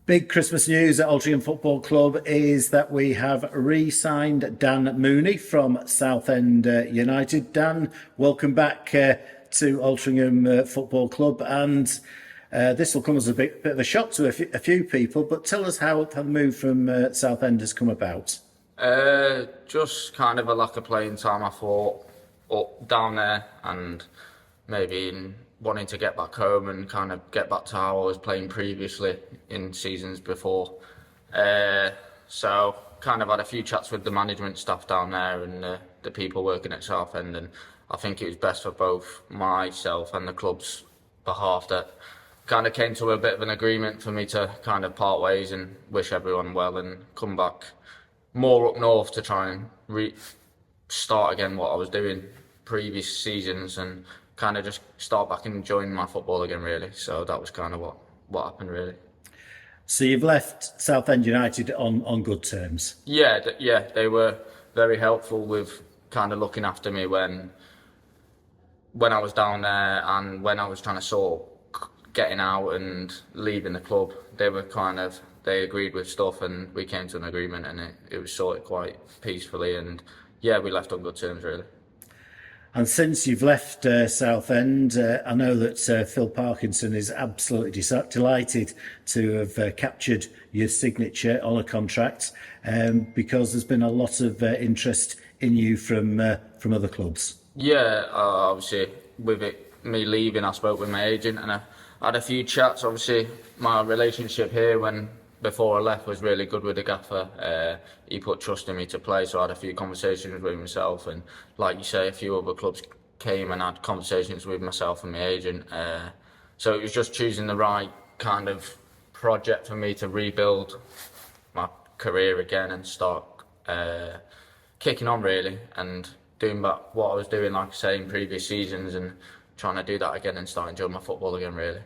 Big Christmas news at Altrincham Football Club is that we have re-signed Dan Mooney from Southend United. Dan, welcome back to Altrincham Football Club, and this will come as a bit of a shock to a few people. But tell us how the move from Southend has come about. Just kind of a lack of playing time, I thought, up down there, and maybe wanting to get back home and kind of get back to how I was playing previously in seasons before. So kind of had a few chats with the management staff down there and the people working at Southend, and I think it was best for both myself and the club's behalf that kind of came to a bit of an agreement for me to kind of part ways and wish everyone well and come back more up north to try and start again what I was doing previous seasons and kind of just start back enjoying my football again, really. So that was kind of what happened, really. So you've left Southend United on good terms? Yeah, they were very helpful with kind of looking after me when I was down there and when I was trying to sort getting out and leaving the club. They agreed with stuff and we came to an agreement, and it was sorted quite peacefully, and yeah, we left on good terms, really. And since you've left Southend, I know that Phil Parkinson is absolutely delighted to have captured your signature on a contract, because there's been a lot of interest in you from other clubs. Yeah, obviously with me leaving, I spoke with my agent and I had a few chats. Obviously, my relationship here before I left was really good with the gaffer. He put trust in me to play, so I had a few conversations with himself, and like you say, a few other clubs came and had conversations with myself and my agent. So it was just choosing the right kind of project for me to rebuild my career again and start kicking on, really, and doing back what I was doing, like I say, in previous seasons, and trying to do that again and start enjoying my football again, really.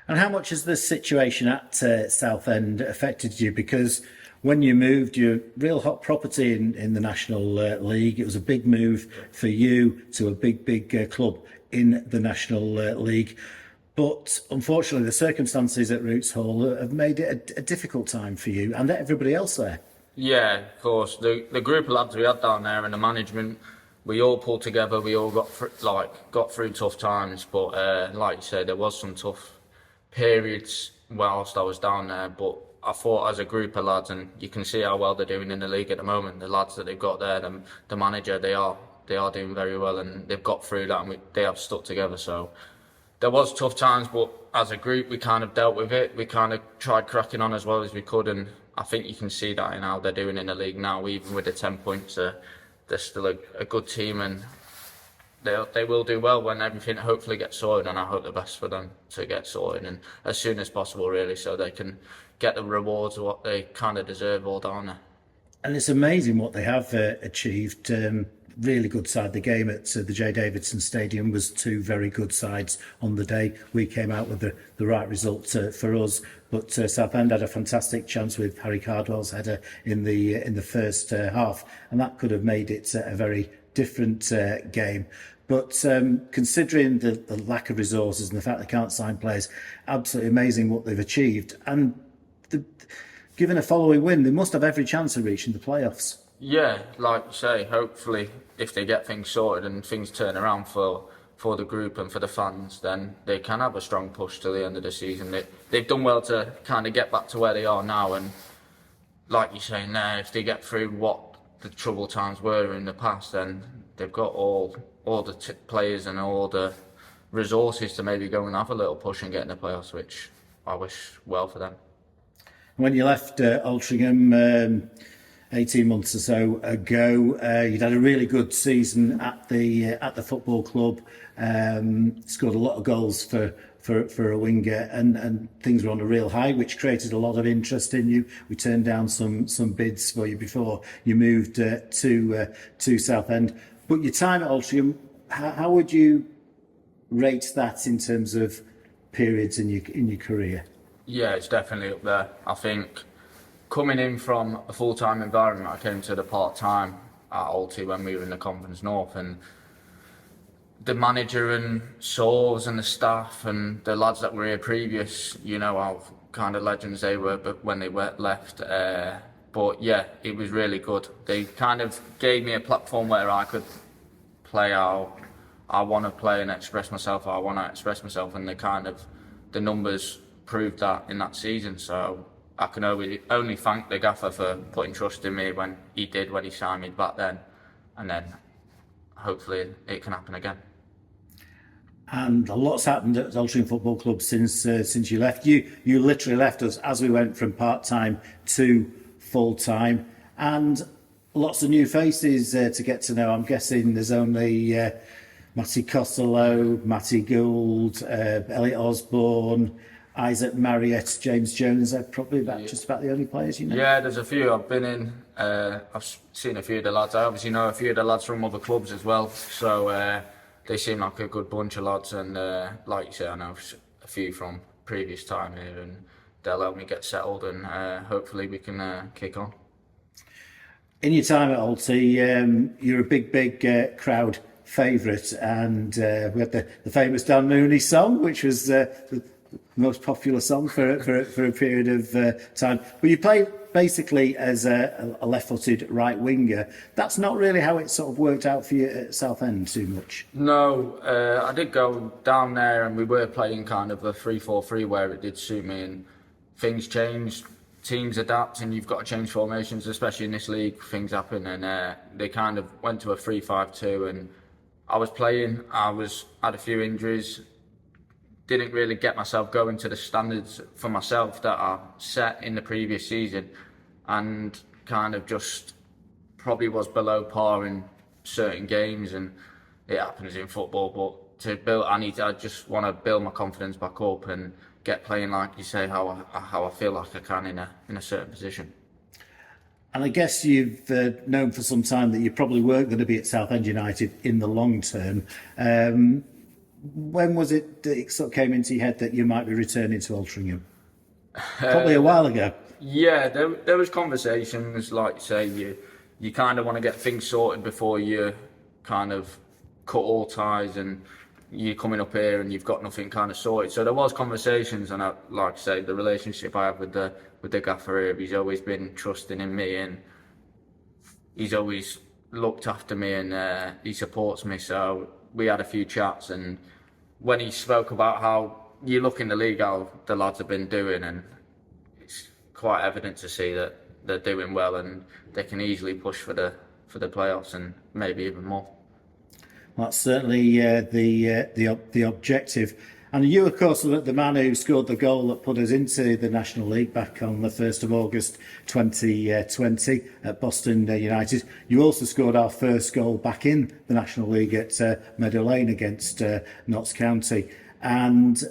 And how much has the situation at Southend affected you? Because when you moved, you're real hot property in the National League. It was a big move for you to a big club in the National League. But unfortunately, the circumstances at Roots Hall have made it a difficult time for you and everybody else there. Yeah, of course. The group of lads we had down there and the management, we all pulled together. We all got through tough times. But like you said, there was some tough periods whilst I was down there, but I thought as a group of lads, and you can see how well they're doing in the league at the moment, the lads that they've got there, the manager, they are doing very well, and they've got through that, and they have stuck together. So there was tough times, but as a group we kind of dealt with it. We kind of tried cracking on as well as we could, and I think you can see that in how they're doing in the league now. Even with the 10 points, they're still a good team, and they will do well when everything hopefully gets sorted, and I hope the best for them to get sorted and as soon as possible, really, so they can get the rewards of what they kind of deserve all down there. And it's amazing what they have achieved. Really good side. The game at the J Davidson Stadium was two very good sides on the day. We came out with the right result for us, but Southend had a fantastic chance with Harry Cardwell's header in the first half, and that could have made it a very different game. But considering the lack of resources and the fact they can't sign players, absolutely amazing what they've achieved. And given a following win, they must have every chance of reaching the playoffs. Yeah, like you say, hopefully if they get things sorted and things turn around for the group and for the fans, then they can have a strong push to the end of the season. They've done well to kind of get back to where they are now, and like you say now, if they get through what the troubled times were in the past, then they've got all the players and all the resources to maybe go and have a little push and get in the playoffs, which I wish well for them. When you left Altrincham 18 months or so ago, you'd had a really good season at the football club. Scored a lot of goals for a winger, and things were on a real high, which created a lot of interest in you. We turned down some bids for you before you moved to Southend. But your time at Altrincham, how would you rate that in terms of periods in your career? Yeah, it's definitely up there. I think coming in from a full-time environment, I came to the part-time at Alti when we were in the Conference North, and the manager and Saws and the staff and the lads that were here previous, you know, how kind of legends they were, but when they were left. But yeah, it was really good. They kind of gave me a platform where I could play how I want to play and express myself how I want to express myself, and the numbers proved that in that season. So I can only thank the gaffer for putting trust in me when he signed me back then, and then hopefully it can happen again. And a lot's happened at Altrincham Football Club since you left. You literally left us as we went from part-time to full-time, and lots of new faces to get to know. I'm guessing there's only Matty Costello, Matty Gould, Elliot Osborne, Isaac Marriott, James Jones. They're probably just about the only players you know. Yeah, there's a few I've been in. I've seen a few of the lads. I obviously know a few of the lads from other clubs as well. So they seem like a good bunch of lads, and like you say, I know a few from previous time here, and they'll help me get settled, and hopefully we can kick on. In your time at Alty, you're a big crowd favourite, and we had the famous Dan Mooney song, which was the most popular song for a period of time. But you play basically as a left-footed right winger. That's not really how it sort of worked out for you at Southend too much. No, I did go down there, and we were playing kind of a 3-4-3 where it did suit me, and things changed. Teams adapt, and you've got to change formations, especially in this league. Things happen, and they kind of went to a 3-5-2, and I was playing. Had a few injuries. Didn't really get myself going to the standards for myself that I set in the previous season, and kind of just probably was below par in certain games, and it happens in football. But I just want to build my confidence back up and get playing, like you say, how I feel like I can in a certain position. And I guess you've known for some time that you probably weren't going to be at Southend United in the long term. When was it that it sort of came into your head that you might be returning to Altrincham? Probably a while ago. Yeah, there was conversations, like you say, you kind of want to get things sorted before you kind of cut all ties, and you're coming up here and you've got nothing kind of sorted. So there was conversations, and like I say, the relationship I have with the gaffer here, he's always been trusting in me, and he's always looked after me, and he supports me. So we had a few chats, and when he spoke about how you look in the league, how the lads have been doing, and it's quite evident to see that they're doing well, and they can easily push for the playoffs and maybe even more. Well, that's certainly the objective. And you, of course, were the man who scored the goal that put us into the National League back on the 1st of August 2020 at Boston United. You also scored our first goal back in the National League at Meadow Lane against Notts County. And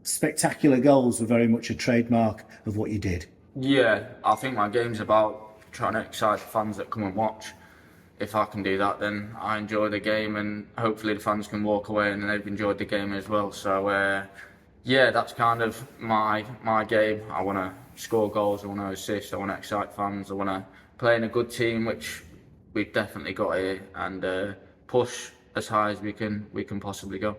spectacular goals were very much a trademark of what you did. Yeah, I think my game's about trying to excite the fans that come and watch. If I can do that, then I enjoy the game, and hopefully the fans can walk away and they've enjoyed the game as well. So yeah, that's kind of my game. I want to score goals, I want to assist, I want to excite fans, I want to play in a good team, which we've definitely got here, and push as high as we can possibly go.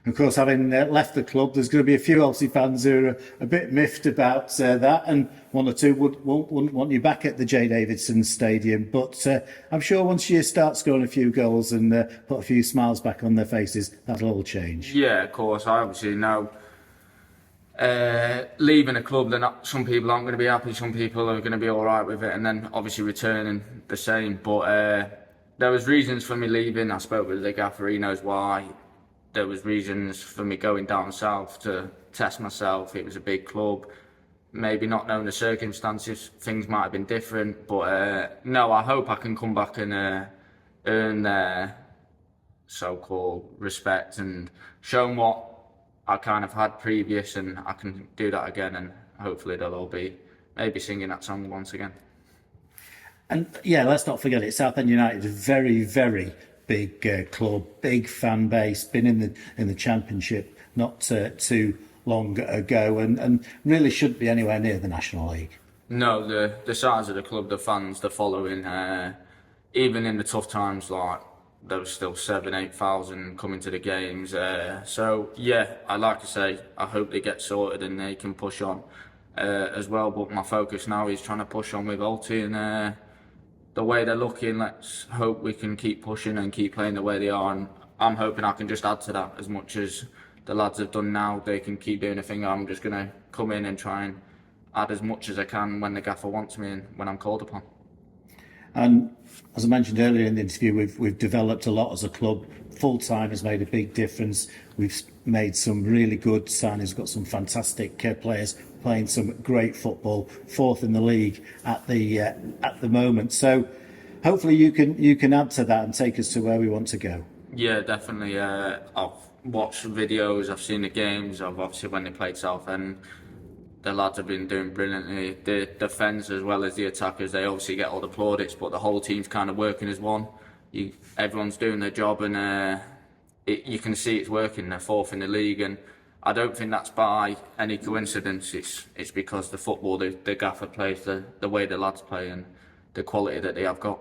Of course, having left the club, there's going to be a few Chelsea fans who are a bit miffed about that, and one or two wouldn't want you back at the J. Davidson Stadium. But I'm sure once you start scoring a few goals and put a few smiles back on their faces, that'll all change. Yeah, of course. I obviously know leaving a club, some people aren't going to be happy, some people are going to be all right with it, and then obviously returning the same. But there was reasons for me leaving. I spoke with the gaffer, he knows why. There was reasons for me going down south to test myself. It was a big club. Maybe not knowing the circumstances, things might have been different. But no, I hope I can come back and earn their so-called respect and show them what I kind of had previous, and I can do that again, and hopefully they'll all be maybe singing that song once again. And yeah, let's not forget it. Southend United is a very, very big club, big fan base, been in the Championship not too long ago, and really shouldn't be anywhere near the National League. No, the size of the club, the fans, the following, even in the tough times, like there was still 8,000 coming to the games. So yeah, like I say, I hope they get sorted and they can push on as well. But my focus now is trying to push on with Alti, and the way they're looking, let's hope we can keep pushing and keep playing the way they are. And I'm hoping I can just add to that as much as the lads have done now. They can keep doing a thing. I'm just going to come in and try and add as much as I can when the gaffer wants me and when I'm called upon. And as I mentioned earlier in the interview, we've developed a lot as a club. Full time has made a big difference. We've made some really good signings. We've got some fantastic players playing some great football. 4th in the league at the moment. So hopefully you can add to that and take us to where we want to go. Yeah, definitely. I've watched videos. I've seen the games of obviously when they played Southend. The lads have been doing brilliantly. The defence as well as the attackers, they obviously get all the plaudits, but the whole team's kind of working as one. Everyone's doing their job, and you can see it's working. They're 4th in the league, and I don't think that's by any coincidence. It's because the football the gaffer plays, the way the lads play, and the quality that they have got.